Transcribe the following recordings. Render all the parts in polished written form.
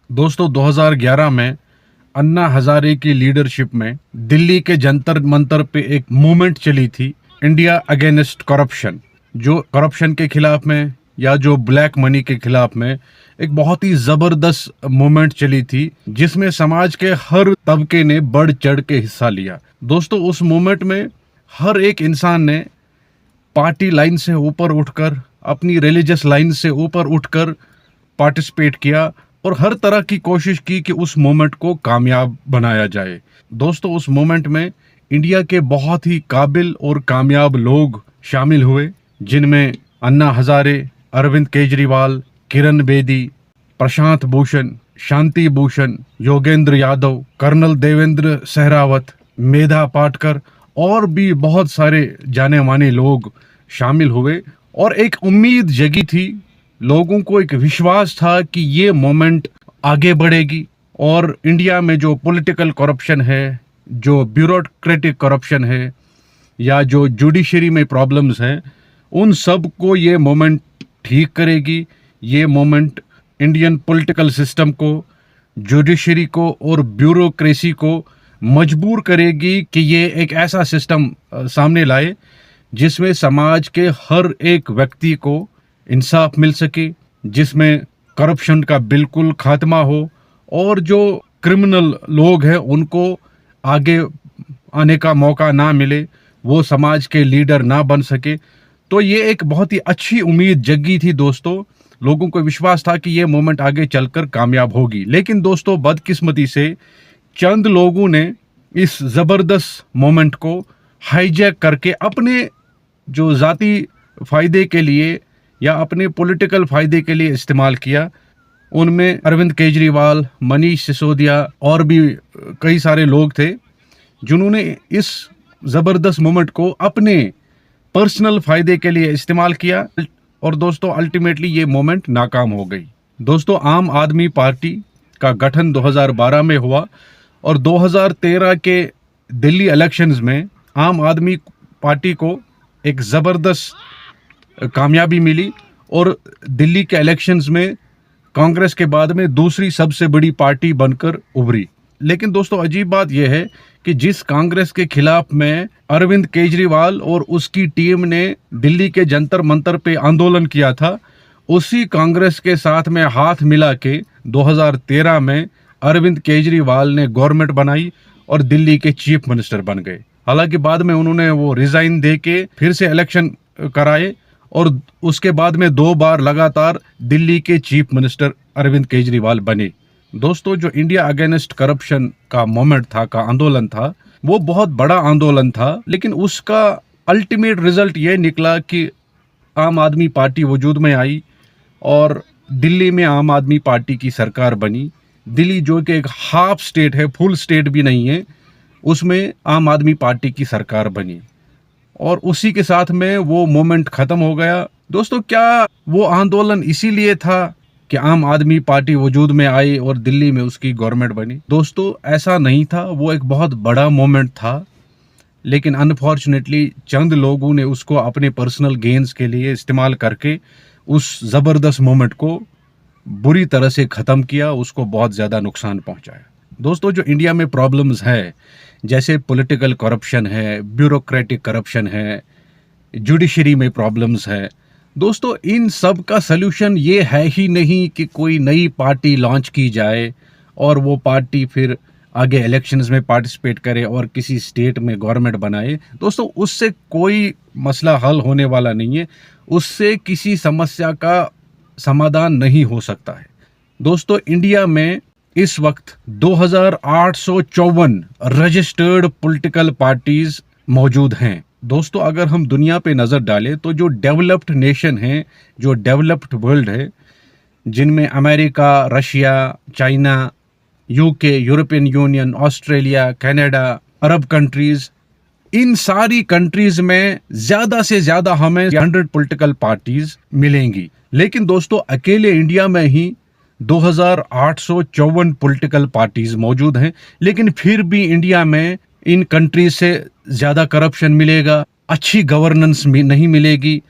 दोस्तों 2011 में अन्ना हजारे की लीडरशिप में दिल्ली के जंतर मंतर पे एक मूवमेंट चली थी, इंडिया अगेंस्ट करप्शन। जो करप्शन के खिलाफ में या जो ब्लैक मनी के खिलाफ में एक बहुत ही जबरदस्त मूवमेंट चली थी, जिसमें समाज के हर तबके ने बढ़ चढ़ के हिस्सा लिया। दोस्तों उस मूवमेंट में हर एक इंसान ने पार्टी लाइन से ऊपर उठकर, अपनी रिलीजियस लाइन से ऊपर उठकर पार्टिसिपेट किया और हर तरह की कोशिश की कि उस मोमेंट को कामयाब बनाया जाए। दोस्तों उस मोमेंट में इंडिया के बहुत ही काबिल और कामयाब लोग शामिल हुए, जिनमें अन्ना हजारे, अरविंद केजरीवाल, किरण बेदी, प्रशांत भूषण, शांति भूषण, योगेंद्र यादव, कर्नल देवेंद्र सहरावत, मेधा पाटकर और भी बहुत सारे जाने माने लोग शामिल हुए। और एक उम्मीद जगी थी, लोगों को एक विश्वास था कि ये मोमेंट आगे बढ़ेगी और इंडिया में जो पॉलिटिकल करप्शन है, जो ब्यूरोक्रेटिक करप्शन है या जो जुडिशरी में प्रॉब्लम्स हैं, उन सब को ये मोमेंट ठीक करेगी। ये मोमेंट इंडियन पॉलिटिकल सिस्टम को, जुडिशरी को और ब्यूरोक्रेसी को मजबूर करेगी कि ये एक ऐसा सिस्टम सामने लाए जिसमें समाज के हर एक व्यक्ति को इंसाफ मिल सके, जिसमें करप्शन का बिल्कुल खात्मा हो और जो क्रिमिनल लोग हैं उनको आगे आने का मौका ना मिले, वो समाज के लीडर ना बन सके। तो ये एक बहुत ही अच्छी उम्मीद जगी थी दोस्तों, लोगों को विश्वास था कि ये मोमेंट आगे चलकर कामयाब होगी। लेकिन दोस्तों बदकिस्मती से चंद लोगों ने इस जबरदस्त मोमेंट को हाईजैक करके अपने जो जाती फायदे के लिए या अपने पॉलिटिकल फायदे के लिए इस्तेमाल किया। उनमें अरविंद केजरीवाल, मनीष सिसोदिया और भी कई सारे लोग थे जिन्होंने इस ज़बरदस्त मूवमेंट को अपने पर्सनल फ़ायदे के लिए इस्तेमाल किया और दोस्तों अल्टीमेटली ये मूवमेंट नाकाम हो गई। दोस्तों आम आदमी पार्टी का गठन 2012 में हुआ और 2013 के दिल्ली इलेक्शंस में आम आदमी पार्टी को एक ज़बरदस्त कामयाबी मिली और दिल्ली के इलेक्शंस में कांग्रेस के बाद में दूसरी सबसे बड़ी पार्टी बनकर उभरी। लेकिन दोस्तों अजीब बात यह है कि जिस कांग्रेस के खिलाफ में अरविंद केजरीवाल और उसकी टीम ने दिल्ली के जंतर मंतर पे आंदोलन किया था, उसी कांग्रेस के साथ में हाथ मिला के 2013 में अरविंद केजरीवाल ने गवर्नमेंट बनाई और दिल्ली के चीफ मिनिस्टर बन गए। हालांकि बाद में उन्होंने वो रिजाइन दे के फिर से इलेक्शन कराए और उसके बाद में 2 बार लगातार दिल्ली के चीफ मिनिस्टर अरविंद केजरीवाल बने। दोस्तों जो इंडिया अगेंस्ट करप्शन का मोमेंट था, का आंदोलन था, वो बहुत बड़ा आंदोलन था, लेकिन उसका अल्टीमेट रिजल्ट ये निकला कि आम आदमी पार्टी वजूद में आई और दिल्ली में आम आदमी पार्टी की सरकार बनी। दिल्ली जो कि एक हाफ स्टेट है, फुल स्टेट भी नहीं है, उसमें आम आदमी पार्टी की सरकार बनी और उसी के साथ में वो मोमेंट खत्म हो गया। दोस्तों क्या वो आंदोलन इसीलिए था कि आम आदमी पार्टी वजूद में आई और दिल्ली में उसकी गवर्नमेंट बनी? दोस्तों ऐसा नहीं था, वो एक बहुत बड़ा मोमेंट था, लेकिन अनफॉर्चुनेटली चंद लोगों ने उसको अपने पर्सनल गेन्स के लिए इस्तेमाल करके उस ज़बरदस्त मोमेंट को बुरी तरह से ख़त्म किया, उसको बहुत ज़्यादा नुकसान पहुंचाया। दोस्तों जो इंडिया में प्रॉब्लम्स है, जैसे पॉलिटिकल करप्शन है, ब्यूरोक्रेटिक करप्शन है, जुडिशरी में प्रॉब्लम्स है, दोस्तों इन सब का सल्यूशन ये है ही नहीं कि कोई नई पार्टी लॉन्च की जाए और वो पार्टी फिर आगे इलेक्शंस में पार्टिसिपेट करे और किसी स्टेट में गवर्नमेंट बनाए। दोस्तों उससे कोई मसला हल होने वाला नहीं है, उससे किसी समस्या का समाधान नहीं हो सकता है। दोस्तों इंडिया में इस वक्त 2854 रजिस्टर्ड पॉलिटिकल पार्टीज मौजूद हैं। दोस्तों अगर हम दुनिया पे नज़र डालें तो जो डेवलप्ड नेशन है, जो डेवलप्ड वर्ल्ड है, जिनमें America, Russia, China, UK, European Union, Australia, Canada, Arab countries, इन सारी कंट्रीज में ज़्यादा से ज़्यादा हमें 100 पॉलिटिकल पार्टीज मिलेंगी। लेकिन दोस्तों अकेले इंडिया में ही 2854 पॉलिटिकल पार्टीज मौजूद हैं, लेकिन फिर भी इंडिया में इन कंट्रीज से ज़्यादा करप्शन मिलेगा, अच्छी गवर्नेंस नहीं मिलेगी,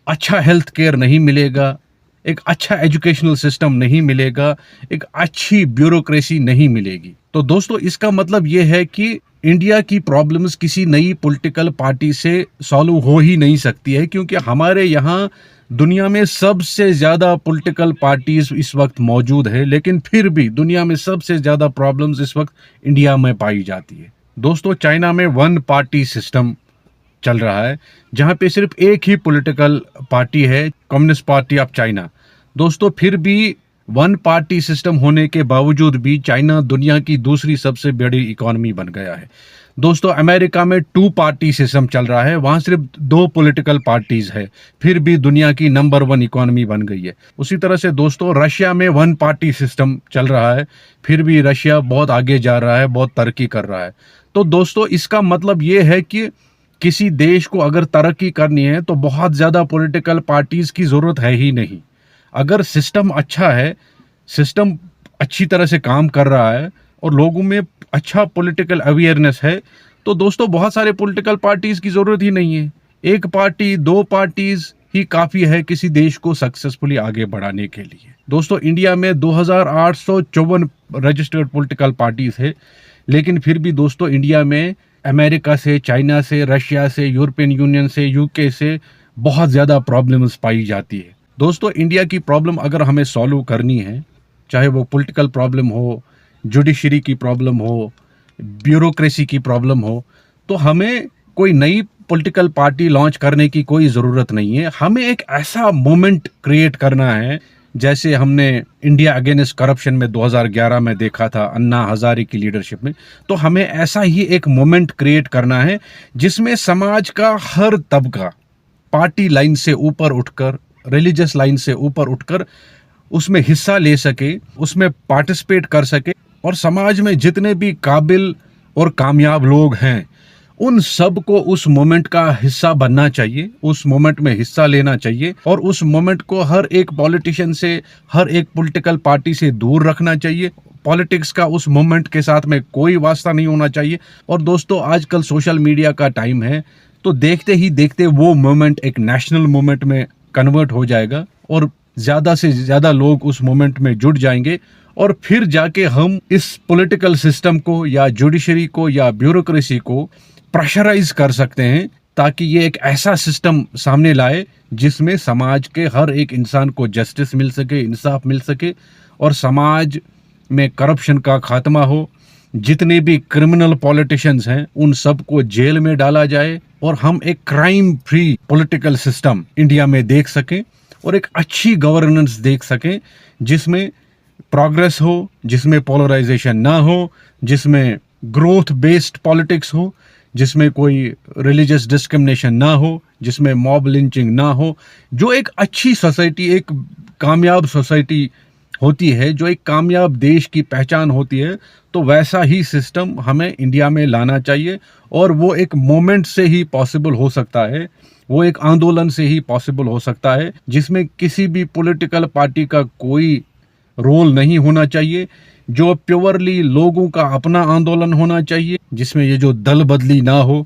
अच्छा हेल्थ केयर नहीं मिलेगा, एक अच्छा एजुकेशनल सिस्टम नहीं मिलेगा, एक अच्छी ब्यूरोक्रेसी नहीं मिलेगी। तो दोस्तों इसका मतलब ये है कि इंडिया की प्रॉब्लम्स किसी नई पॉलिटिकल पार्टी से सॉल्व हो ही नहीं सकती है, क्योंकि हमारे यहाँ दुनिया में सबसे ज़्यादा पॉलिटिकल पार्टीज इस वक्त मौजूद है, लेकिन फिर भी दुनिया में सबसे ज़्यादा प्रॉब्लम्स इस वक्त इंडिया में पाई जाती है। दोस्तों चाइना में वन पार्टी सिस्टम चल रहा है, जहां पे सिर्फ एक ही पॉलिटिकल पार्टी है, कम्युनिस्ट पार्टी ऑफ चाइना। दोस्तों फिर भी वन पार्टी सिस्टम होने के बावजूद भी चाइना दुनिया की दूसरी सबसे बड़ी इकोनॉमी बन गया है। दोस्तों अमेरिका में टू पार्टी सिस्टम चल रहा है, वहां सिर्फ दो पॉलिटिकल पार्टीज है, फिर भी दुनिया की नंबर 1 इकोनॉमी बन गई है। उसी तरह से दोस्तों रशिया में वन पार्टी सिस्टम चल रहा है, फिर भी रशिया बहुत आगे जा रहा है, बहुत तरक्की कर रहा है। तो दोस्तों इसका मतलब ये है कि किसी देश को अगर तरक्की करनी है तो बहुत ज़्यादा पॉलिटिकल पार्टीज की ज़रूरत है ही नहीं। अगर सिस्टम अच्छा है, सिस्टम अच्छी तरह से काम कर रहा है और लोगों में अच्छा पॉलिटिकल अवेयरनेस है, तो दोस्तों बहुत सारे पॉलिटिकल पार्टीज की ज़रूरत ही नहीं है। एक पार्टी, दो पार्टीज ही काफ़ी है किसी देश को सक्सेसफुली आगे बढ़ाने के लिए। दोस्तों इंडिया में 2854 रजिस्टर्ड पॉलिटिकल पार्टीज है, लेकिन फिर भी दोस्तों इंडिया में अमेरिका से, चाइना से, रशिया से, यूरोपियन यूनियन से, यूके से बहुत ज़्यादा प्रॉब्लम्स पाई जाती है। दोस्तों इंडिया की प्रॉब्लम अगर हमें सॉल्व करनी है, चाहे वो पॉलिटिकल प्रॉब्लम हो, जुडिशरी की प्रॉब्लम हो, ब्यूरोक्रेसी की प्रॉब्लम हो, तो हमें कोई नई पॉलिटिकल पार्टी लॉन्च करने की कोई ज़रूरत नहीं है। हमें एक ऐसा मोमेंट क्रिएट करना है, जैसे हमने इंडिया अगेंस्ट करप्शन में 2011 में देखा था अन्ना हजारे की लीडरशिप में। तो हमें ऐसा ही एक मोमेंट क्रिएट करना है जिसमें समाज का हर तबका पार्टी लाइन से ऊपर उठकर, रिलीजियस लाइन से ऊपर उठकर उसमें हिस्सा ले सके, उसमें पार्टिसिपेट कर सके, और समाज में जितने भी काबिल और कामयाब लोग हैं उन सब को उस मोमेंट का हिस्सा बनना चाहिए, उस मोमेंट में हिस्सा लेना चाहिए, और उस मोमेंट को हर एक पॉलिटिशियन से, हर एक पॉलिटिकल पार्टी से दूर रखना चाहिए। पॉलिटिक्स का उस मोमेंट के साथ में कोई वास्ता नहीं होना चाहिए। और दोस्तों आजकल सोशल मीडिया का टाइम है, तो देखते ही देखते वो मोमेंट एक नेशनल मोमेंट में कन्वर्ट हो जाएगा और ज़्यादा से ज़्यादा लोग उस मोमेंट में जुड़ जाएंगे, और फिर जाके हम इस पॉलिटिकल सिस्टम को या जुडिशरी को या ब्यूरोक्रेसी को प्रेशराइज कर सकते हैं, ताकि ये एक ऐसा सिस्टम सामने लाए जिसमें समाज के हर एक इंसान को जस्टिस मिल सके, इंसाफ मिल सके, और समाज में करप्शन का खात्मा हो। जितने भी क्रिमिनल पॉलिटिशियंस हैं उन सबको जेल में डाला जाए, और हम एक crime free political system India में देख सकें, और एक अच्छी गवर्नेंस देख सकें जिसमें प्रोग्रेस हो, जिसमें पोलराइजेशन ना हो, जिसमें ग्रोथ बेस्ड पॉलिटिक्स हो, जिसमें कोई रिलीजियस डिस्क्रिमिनेशन ना हो, जिसमें मॉब लिंचिंग ना हो, जो एक अच्छी सोसाइटी, एक कामयाब सोसाइटी होती है, जो एक कामयाब देश की पहचान होती है, तो वैसा ही सिस्टम हमें इंडिया में लाना चाहिए। और वो एक मोमेंट से ही पॉसिबल हो सकता है, वो एक आंदोलन से ही पॉसिबल हो सकता है, जिसमें किसी भी पॉलिटिकल पार्टी का कोई रोल नहीं होना चाहिए, जो प्योरली लोगों का अपना आंदोलन होना चाहिए, जिसमें ये जो दल बदली ना हो,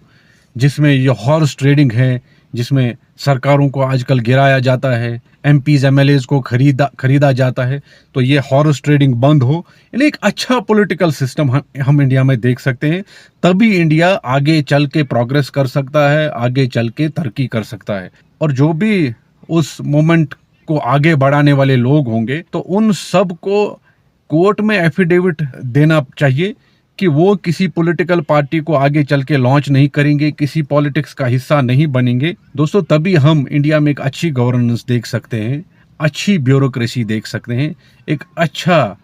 जिसमें ये हॉर्स ट्रेडिंग है, जिसमें सरकारों को आजकल गिराया जाता है, एमपीज एमएलएज को खरीदा जाता है, तो ये हॉर्स ट्रेडिंग बंद हो। यानी एक अच्छा पॉलिटिकल सिस्टम हम इंडिया में देख सकते हैं, तभी इंडिया आगे चल के प्रोग्रेस कर सकता है, आगे चल के तरक्की कर सकता है। और जो भी उस मोमेंट को आगे बढ़ाने वाले लोग होंगे, तो उन सब को कोर्ट में एफिडेविट देना चाहिए कि वो किसी पॉलिटिकल पार्टी को आगे चल के लॉन्च नहीं करेंगे, किसी पॉलिटिक्स का हिस्सा नहीं बनेंगे। दोस्तों तभी हम इंडिया में एक अच्छी गवर्नेंस देख सकते हैं, अच्छी ब्यूरोक्रेसी देख सकते हैं, एक अच्छा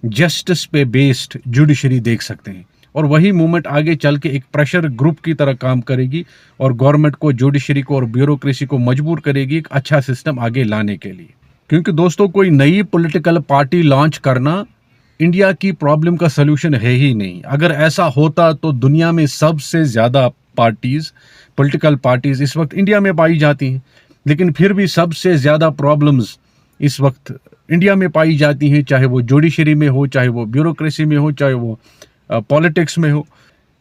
जस्टिस पे बेस्ड जुडिशरी देख सकते हैं, और वही मूवमेंट आगे चल के एक प्रेशर ग्रुप की तरह काम करेगी और गवर्नमेंट को, जुडिशरी को और ब्यूरोक्रेसी को मजबूर करेगी एक अच्छा सिस्टम आगे लाने के लिए। क्योंकि दोस्तों कोई नई पॉलिटिकल पार्टी लॉन्च करना इंडिया की प्रॉब्लम का सलूशन है ही नहीं। अगर ऐसा होता तो दुनिया में सबसे ज़्यादा पार्टीज, पॉलिटिकल पार्टीज इस वक्त इंडिया में पाई जाती हैं, लेकिन फिर भी सबसे ज़्यादा प्रॉब्लम्स इस वक्त इंडिया में पाई जाती हैं, चाहे वो जुडिशरी में हो, चाहे वो ब्यूरोक्रेसी में हो, चाहे वो पॉलिटिक्स में हो।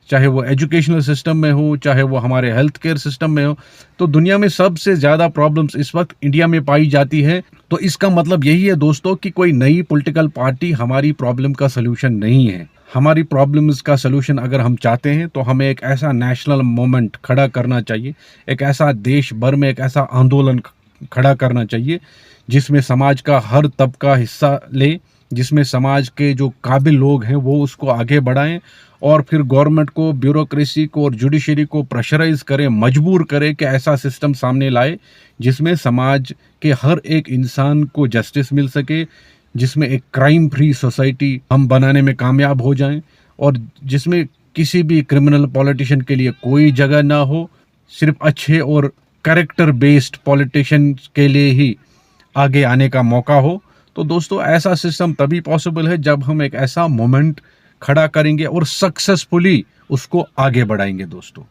चाहे वो एजुकेशनल सिस्टम में हो, चाहे वो हमारे हेल्थ केयर सिस्टम में हो। तो दुनिया में सबसे ज़्यादा प्रॉब्लम्स इस वक्त इंडिया में पाई जाती है। तो इसका मतलब यही है दोस्तों कि कोई नई पॉलिटिकल पार्टी हमारी प्रॉब्लम का सलूशन नहीं है। हमारी प्रॉब्लम्स का सलूशन अगर हम चाहते हैं तो हमें एक ऐसा नेशनल मूवमेंट खड़ा करना चाहिए, एक ऐसा देश भर में एक ऐसा आंदोलन खड़ा करना चाहिए जिसमें समाज का हर तबका हिस्सा ले, जिसमें समाज के जो काबिल लोग हैं वो उसको आगे बढ़ाएं और फिर गवर्नमेंट को, ब्यूरोक्रेसी को और जुडिशरी को प्रेशराइज करें, मजबूर करें कि ऐसा सिस्टम सामने लाए जिसमें समाज के हर एक इंसान को जस्टिस मिल सके, जिसमें एक क्राइम फ्री सोसाइटी हम बनाने में कामयाब हो जाएं और जिसमें किसी भी क्रिमिनल पॉलिटिशियन के लिए कोई जगह ना हो, सिर्फ अच्छे और कैरेक्टर बेस्ड पॉलिटिशियन के लिए ही आगे आने का मौका हो। तो दोस्तों ऐसा सिस्टम तभी पॉसिबल है जब हम एक ऐसा मोमेंट खड़ा करेंगे और सक्सेसफुली उसको आगे बढ़ाएंगे दोस्तों।